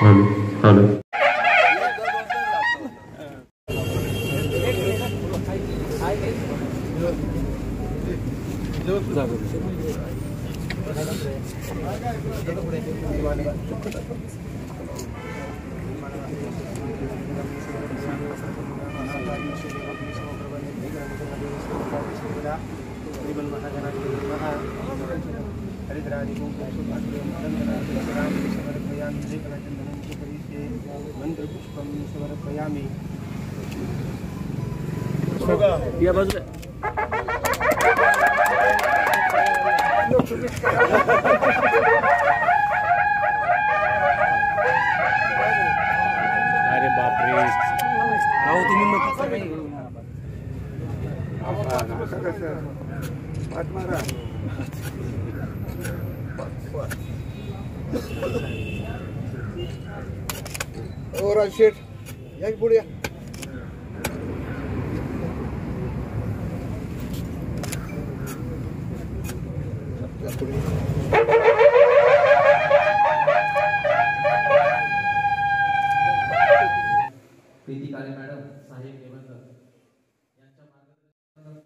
Hello hello या बाजूला अरे बापरे अहो तुम्ही मग शेठ या पुढे या. प्रीती काळे मॅडम साहेब देवंकर यांच्या मार्गदर्शनाखाली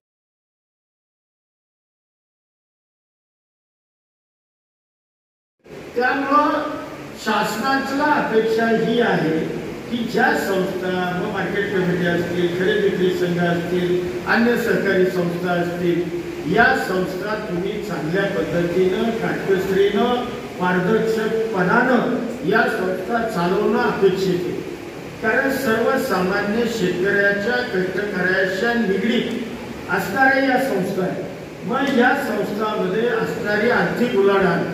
त्यामुळं शासनाची अपेक्षा ही आहे की ज्या संस्था व मार्केट कमिटी असतील, खरेदी विक्री संघ असतील, अन्य सहकारी संस्था असतील, या संस्था तुम्ही चांगल्या पद्धतीनं, काटकसरीनं, पारदर्शकपणानं या संस्था चालवणं अपेक्षित आहे. कारण सर्वसामान्य शेतकऱ्याच्या कष्टकऱ्याच्या निगडीत असणाऱ्या या संस्था आहेत. मग या संस्थांमध्ये असणारी आर्थिक उलाढाल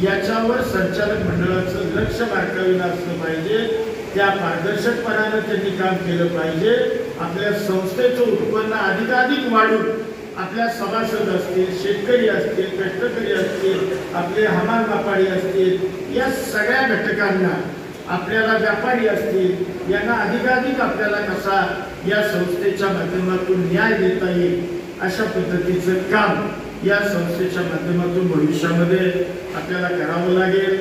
याच्यावर संचालक मंडळाचं लक्ष बारकाईनं असलं पाहिजे. त्या पारदर्शकपणानं त्यांनी काम केलं पाहिजे. आपल्या संस्थेचं उत्पन्न अधिकाधिक वाढून आपल्या सभासद असतील, शेतकरी असतील, कष्टकरी असतील, आपले हमाल व्यापारी असतील, या सगळ्या घटकांना, आपल्याला व्यापारी असतील, यांना अधिकाधिक आपल्याला कसा या संस्थेच्या माध्यमातून न्याय देता येईल अशा पद्धतीचं काम या संस्थेच्या माध्यमातून भविष्यामध्ये आपल्याला करावं लागेल.